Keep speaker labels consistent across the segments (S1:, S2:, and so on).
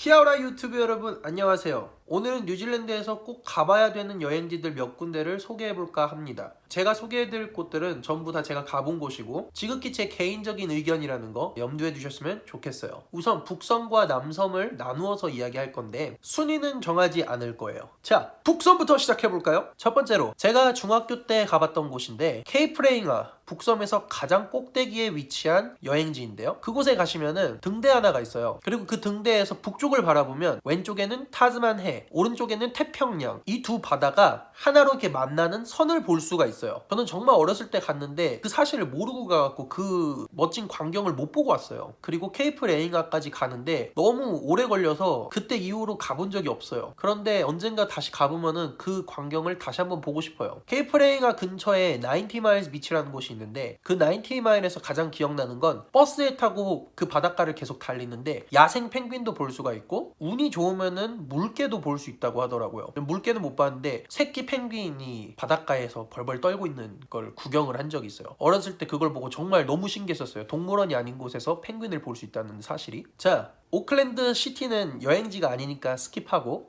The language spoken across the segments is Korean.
S1: 히아우라 유튜브 여러분 안녕하세요. 오늘은 뉴질랜드에서 꼭 가봐야 되는 여행지들 몇 군데를 소개해볼까 합니다. 제가 소개해드릴 곳들은 전부 다 제가 가본 곳이고 지극히 제 개인적인 의견이라는 거 염두에 두셨으면 좋겠어요. 우선 북섬과 남섬을 나누어서 이야기할 건데 순위는 정하지 않을 거예요. 자, 북섬부터 시작해볼까요? 첫 번째로 제가 중학교 때 가봤던 곳인데 케이프 레잉아, 북섬에서 가장 꼭대기에 위치한 여행지인데요. 그곳에 가시면은 등대 하나가 있어요. 그리고 그 등대에서 북쪽을 바라보면 왼쪽에는 타즈만 해, 오른쪽에는 태평양, 이 두 바다가 하나로 이렇게 만나는 선을 볼 수가 있어요. 저는 정말 어렸을 때 갔는데 그 사실을 모르고 가갖고 그 멋진 광경을 못 보고 왔어요. 그리고 케이프 레잉아까지 가는데 너무 오래 걸려서 그때 이후로 가본 적이 없어요. 그런데 언젠가 다시 가보면은 그 광경을 다시 한번 보고 싶어요. 케이프 레잉아 근처에 90 마일스 비치라는 곳이 있는데 그 90 마일에서 가장 기억나는 건 버스에 타고 그 바닷가를 계속 달리는데 야생 펭귄도 볼 수가 있고 운이 좋으면은 물개도 볼 수 있다고 하더라고요. 물개는 못 봤는데 새끼 펭귄이 바닷가에서 벌벌 떨고 있는 걸 구경을 한 적이 있어요. 어렸을 때 그걸 보고 정말 너무 신기했었어요. 동물원이 아닌 곳에서 펭귄을 볼 수 있다는 사실이. 자, 오클랜드 시티는 여행지가 아니니까 스킵하고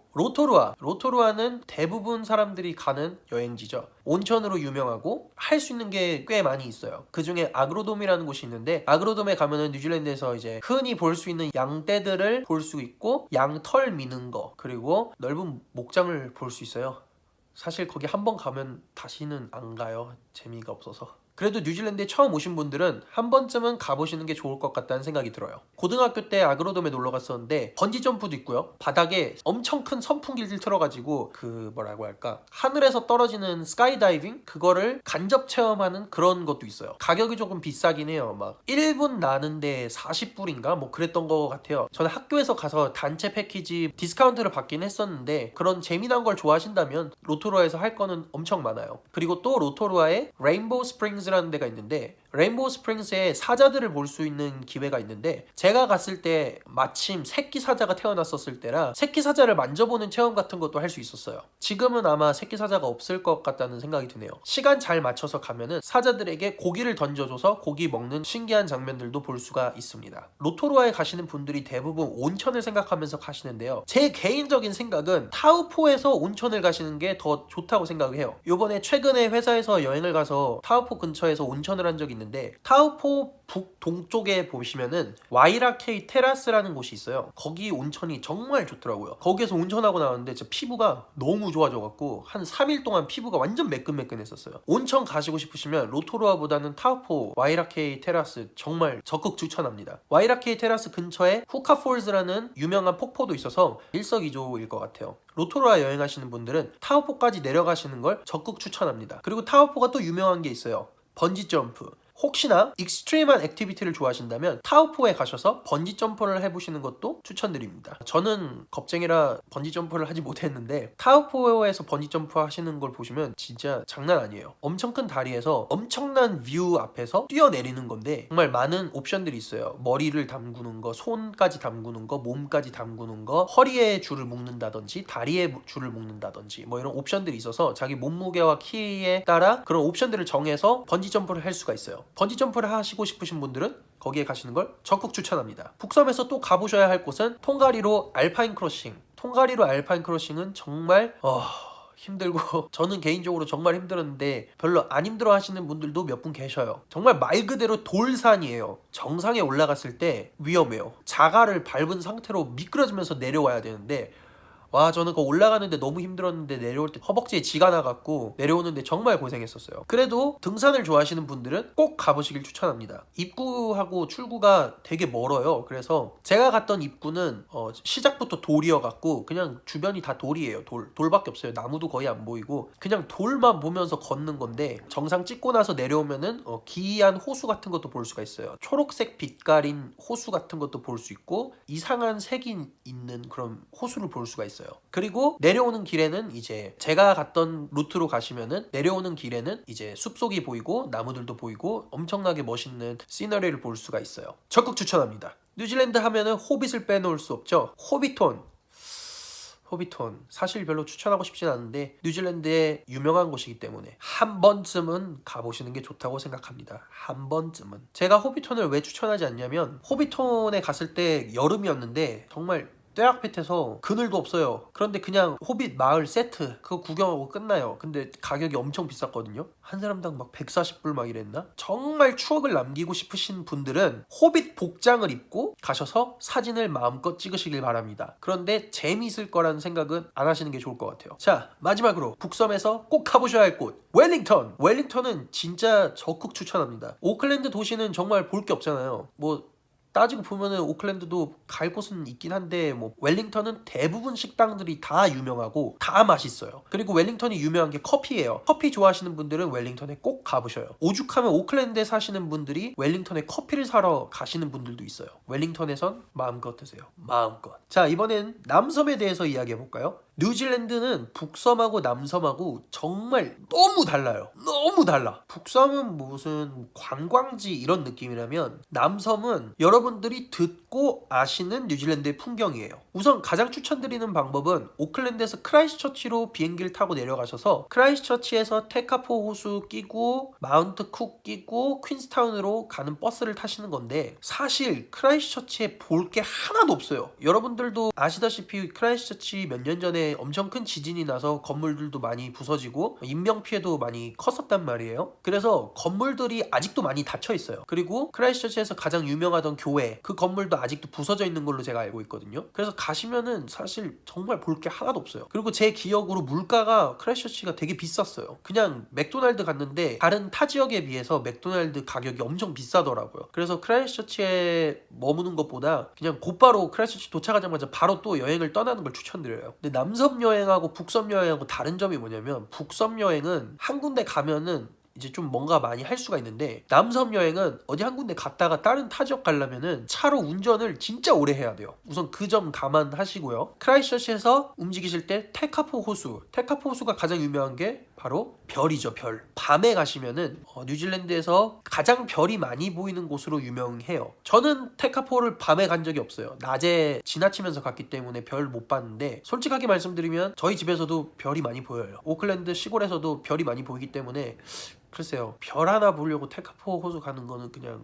S1: 로토루아는 대부분 사람들이 가는 여행지죠. 온천으로 유명하고 할 수 있는 게 꽤 많이 있어요. 그 중에 아그로돔이라는 곳이 있는데 아그로돔에 가면은 뉴질랜드에서 이제 흔히 볼 수 있는 양떼들을 볼 수 있고 양털 미는 거 그리고 넓은 목장을 볼 수 있어요. 사실 거기 한번 가면 다시는 안 가요. 재미가 없어서. 그래도 뉴질랜드에 처음 오신 분들은 한 번쯤은 가보시는 게 좋을 것 같다는 생각이 들어요. 고등학교 때 아그로돔에 놀러 갔었는데 번지 점프도 있고요. 바닥에 엄청 큰 선풍기를 틀어가지고 그 뭐라고 할까 하늘에서 떨어지는 스카이다이빙 그거를 간접 체험하는 그런 것도 있어요. 가격이 조금 비싸긴 해요. 막 1분 나는데 40불인가 뭐 그랬던 것 같아요. 저는 학교에서 가서 단체 패키지 디스카운트를 받긴 했었는데 그런 재미난 걸 좋아하신다면 로토루아에서 할 거는 엄청 많아요. 그리고 또 로토루아에 레인보우 스프링스 라는 데가 있는데 레인보우 스프링스에 사자들을 볼 수 있는 기회가 있는데 제가 갔을 때 마침 새끼 사자가 태어났었을 때라 새끼 사자를 만져보는 체험 같은 것도 할 수 있었어요. 지금은 아마 새끼 사자가 없을 것 같다는 생각이 드네요. 시간 잘 맞춰서 가면은 사자들에게 고기를 던져줘서 고기 먹는 신기한 장면들도 볼 수가 있습니다. 로토루아에 가시는 분들이 대부분 온천을 생각하면서 가시는데요. 제 개인적인 생각은 타우포에서 온천을 가시는 게 더 좋다고 생각을 해요. 요번에 최근에 회사에서 여행을 가서 타우포 근처에서 온천을 한 적이 있는데 타우포 북동쪽에 보시면은 와이라케이 테라스라는 곳이 있어요. 거기 온천이 정말 좋더라고요. 거기에서 온천하고 나왔는데 진짜 피부가 너무 좋아져갖고 한 3일 동안 피부가 완전 매끈매끈했었어요. 온천 가시고 싶으시면 로토루아보다는 타우포 와이라케이 테라스 정말 적극 추천합니다. 와이라케이 테라스 근처에 후카폴즈라는 유명한 폭포도 있어서 일석이조일 것 같아요. 로토루아 여행하시는 분들은 타우포까지 내려가시는 걸 적극 추천합니다. 그리고 타우포가 또 유명한 게 있어요. 번지 점프. 혹시나 익스트림한 액티비티를 좋아하신다면 타우포에 가셔서 번지 점프를 해보시는 것도 추천드립니다. 저는 겁쟁이라 번지 점프를 하지 못했는데 타우포에서 번지 점프 하시는 걸 보시면 진짜 장난 아니에요. 엄청 큰 다리에서 엄청난 뷰 앞에서 뛰어내리는 건데 정말 많은 옵션들이 있어요. 머리를 담그는 거, 손까지 담그는 거, 몸까지 담그는 거, 허리에 줄을 묶는다든지 다리에 줄을 묶는다든지 뭐 이런 옵션들이 있어서 자기 몸무게와 키에 따라 그런 옵션들을 정해서 번지 점프를 할 수가 있어요. 번지 점프를 하시고 싶으신 분들은 거기에 가시는 걸 적극 추천합니다. 북섬에서 또 가보셔야 할 곳은 통가리로 알파인 크로싱. 통가리로 알파인 크로싱은 정말 힘들고 저는 개인적으로 정말 힘들었는데 별로 안 힘들어 하시는 분들도 몇 분 계셔요. 정말 말 그대로 돌산이에요. 정상에 올라갔을 때 위험해요. 자갈을 밟은 상태로 미끄러지면서 내려와야 되는데 와 저는 그거 올라가는데 너무 힘들었는데 내려올 때 허벅지에 쥐가 나갔고 내려오는데 정말 고생했었어요. 그래도 등산을 좋아하시는 분들은 꼭 가보시길 추천합니다. 입구하고 출구가 되게 멀어요. 그래서 제가 갔던 입구는 시작부터 돌이어갖고 그냥 주변이 다 돌이에요. 돌밖에 없어요. 나무도 거의 안 보이고 그냥 돌만 보면서 걷는 건데 정상 찍고 나서 내려오면은 기이한 호수 같은 것도 볼 수가 있어요. 초록색 빛깔인 호수 같은 것도 볼 수 있고 이상한 색이 있는 그런 호수를 볼 수가 있어요. 그리고 내려오는 길에는 이제 제가 갔던 루트로 가시면은 내려오는 길에는 이제 숲속이 보이고 나무들도 보이고 엄청나게 멋있는 시너리를 볼 수가 있어요. 적극 추천합니다. 뉴질랜드 하면은 호빗을 빼놓을 수 없죠. 호비톤 사실 별로 추천하고 싶진 않은데 뉴질랜드의 유명한 곳이기 때문에 한 번쯤은 가보시는 게 좋다고 생각합니다. 한 번쯤은. 제가 호비톤을 왜 추천하지 않냐면 호비톤에 갔을 때 여름이었는데 정말 떼약볕에서 그늘도 없어요. 그런데 그냥 호빗 마을 세트 그거 구경하고 끝나요. 근데 가격이 엄청 비쌌거든요. 한 사람당 막 140불 막 이랬나? 정말 추억을 남기고 싶으신 분들은 호빗 복장을 입고 가셔서 사진을 마음껏 찍으시길 바랍니다. 그런데 재미있을 거라는 생각은 안 하시는 게 좋을 것 같아요. 자, 마지막으로 북섬에서 꼭 가보셔야 할 곳 웰링턴. 웰링턴은 진짜 적극 추천합니다. 오클랜드 도시는 정말 볼 게 없잖아요. 뭐 따지고 보면은 오클랜드도 갈 곳은 있긴 한데 뭐 웰링턴은 대부분 식당들이 다 유명하고 다 맛있어요. 그리고 웰링턴이 유명한 게 커피예요. 커피 좋아하시는 분들은 웰링턴에 꼭 가보셔요. 오죽하면 오클랜드에 사시는 분들이 웰링턴에 커피를 사러 가시는 분들도 있어요. 웰링턴에선 마음껏 드세요. 마음껏. 자, 이번엔 남섬에 대해서 이야기해볼까요? 뉴질랜드는 북섬하고 남섬하고 정말 너무 달라요. 너무 달라. 북섬은 무슨 관광지 이런 느낌이라면 남섬은 여러분들이 듣고 아시는 뉴질랜드의 풍경이에요. 우선 가장 추천드리는 방법은 오클랜드에서 크라이스처치로 비행기를 타고 내려가셔서 크라이스처치에서 테카포 호수 끼고 마운트 쿡 끼고 퀸스타운으로 가는 버스를 타시는 건데 사실 크라이스처치에 볼 게 하나도 없어요. 여러분들도 아시다시피 크라이스처치 몇 년 전에 엄청 큰 지진이 나서 건물들도 많이 부서지고 인명피해도 많이 컸었단 말이에요. 그래서 건물들이 아직도 많이 닫혀 있어요. 그리고 크라이스처치에서 가장 유명하던 교회 그 건물도 아직도 부서져 있는 걸로 제가 알고 있거든요. 그래서 가시면은 사실 정말 볼 게 하나도 없어요. 그리고 제 기억으로 물가가 크라이스처치가 되게 비쌌어요. 그냥 맥도날드 갔는데 다른 타 지역에 비해서 맥도날드 가격이 엄청 비싸더라고요. 그래서 크라이스처치에 머무는 것보다 그냥 곧바로 크라이스처치 도착하자마자 바로 또 여행을 떠나는 걸 추천드려요. 근데 남섬 여행하고 북섬 여행하고 다른 점이 뭐냐면 북섬 여행은 한 군데 가면은 이제 좀 뭔가 많이 할 수가 있는데 남섬 여행은 어디 한 군데 갔다가 다른 타 지역 가려면은 차로 운전을 진짜 오래 해야 돼요. 우선 그 점 감안하시고요. 크라이스처치에서 움직이실 때 테카포 호수가 가장 유명한 게 바로 별이죠. 별. 밤에 가시면은 뉴질랜드에서 가장 별이 많이 보이는 곳으로 유명해요. 저는 테카포를 밤에 간 적이 없어요. 낮에 지나치면서 갔기 때문에 별 못 봤는데 솔직하게 말씀드리면 저희 집에서도 별이 많이 보여요. 오클랜드 시골에서도 별이 많이 보이기 때문에 글쎄요. 별 하나 보려고 테카포 호수 가는 거는 그냥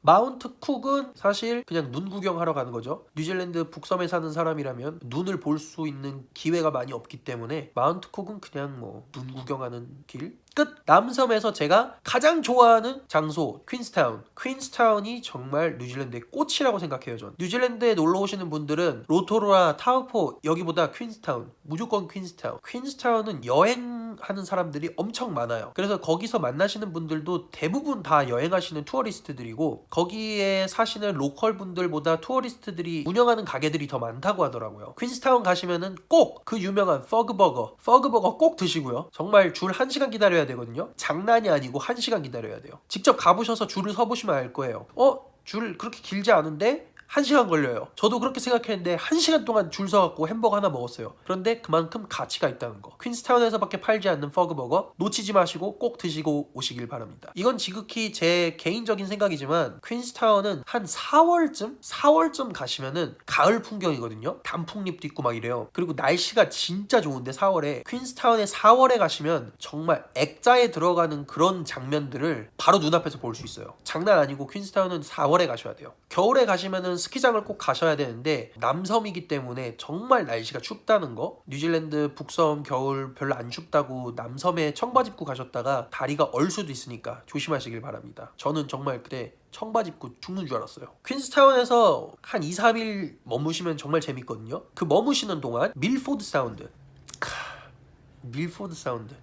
S1: 마운트 쿡은 사실 그냥 눈 구경하러 가는 거죠. 뉴질랜드 북섬에 사는 사람이라면 눈을 볼 수 있는 기회가 많이 없기 때문에 마운트 쿡은 그냥 뭐 눈 구경하는 길 끝. 남섬에서 제가 가장 좋아하는 장소 퀸스타운이 정말 뉴질랜드의 꽃이라고 생각해요. 전 뉴질랜드에 놀러 오시는 분들은 로토루아, 타우포 여기보다 무조건 퀸스타운은 여행하는 사람들이 엄청 많아요. 그래서 거기서 만나시는 분들도 대부분 다 여행하시는 투어리스트들이고 거기에 사시는 로컬 분들보다 투어리스트들이 운영하는 가게들이 더 많다고 하더라고요. 퀸스타운 가시면은 꼭 그 유명한 퍼그버거 꼭 드시고요. 정말 줄 1시간 기다려야 되거든요. 장난이 아니고 1시간 기다려야 돼요. 직접 가보셔서 줄을 서보시면 알 거예요. 줄 그렇게 길지 않은데 1시간 걸려요. 저도 그렇게 생각했는데 1시간 동안 줄 서갖고 햄버거 하나 먹었어요. 그런데 그만큼 가치가 있다는 거. 퀸스타운에서밖에 팔지 않는 퍼그버거 놓치지 마시고 꼭 드시고 오시길 바랍니다. 이건 지극히 제 개인적인 생각이지만 퀸스타운은 한 4월쯤 가시면은 가을 풍경이거든요. 단풍잎도 있고 막 이래요. 그리고 날씨가 진짜 좋은데 4월에 퀸스타운에 4월에 가시면 정말 액자에 들어가는 그런 장면들을 바로 눈앞에서 볼 수 있어요. 장난 아니고 퀸스타운은 4월에 가셔야 돼요. 겨울에 가시면은 스키장을 꼭 가셔야 되는데 남섬이기 때문에 정말 날씨가 춥다는 거. 뉴질랜드 북섬 겨울 별로 안 춥다고 남섬에 청바지 입고 가셨다가 다리가 얼 수도 있으니까 조심하시길 바랍니다. 저는 정말 그때 청바지 입고 죽는 줄 알았어요. 퀸스타운에서 한 2-3일 머무시면 정말 재밌거든요. 그 머무시는 동안 밀포드 사운드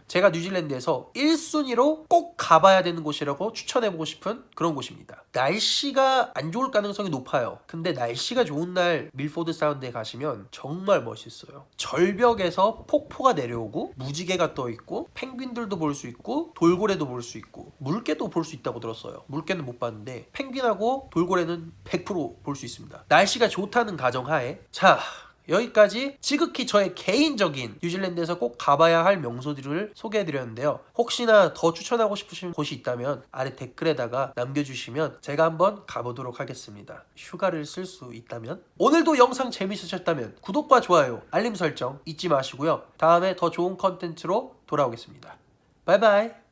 S1: 제가 뉴질랜드에서 1순위로 꼭 가봐야 되는 곳이라고 추천해보고 싶은 그런 곳입니다. 날씨가 안 좋을 가능성이 높아요. 근데 날씨가 좋은 날 밀포드 사운드에 가시면 정말 멋있어요. 절벽에서 폭포가 내려오고 무지개가 떠있고 펭귄들도 볼 수 있고 돌고래도 볼 수 있고 물개도 볼 수 있다고 들었어요. 물개는 못 봤는데 펭귄하고 돌고래는 100% 볼 수 있습니다. 날씨가 좋다는 가정하에 자, 여기까지 지극히 저의 개인적인 뉴질랜드에서 꼭 가봐야 할 명소들을 소개해드렸는데요. 혹시나 더 추천하고 싶으신 곳이 있다면 아래 댓글에다가 남겨주시면 제가 한번 가보도록 하겠습니다. 휴가를 쓸 수 있다면. 오늘도 영상 재밌으셨다면 구독과 좋아요, 알림 설정 잊지 마시고요. 다음에 더 좋은 컨텐츠로 돌아오겠습니다. 바이바이.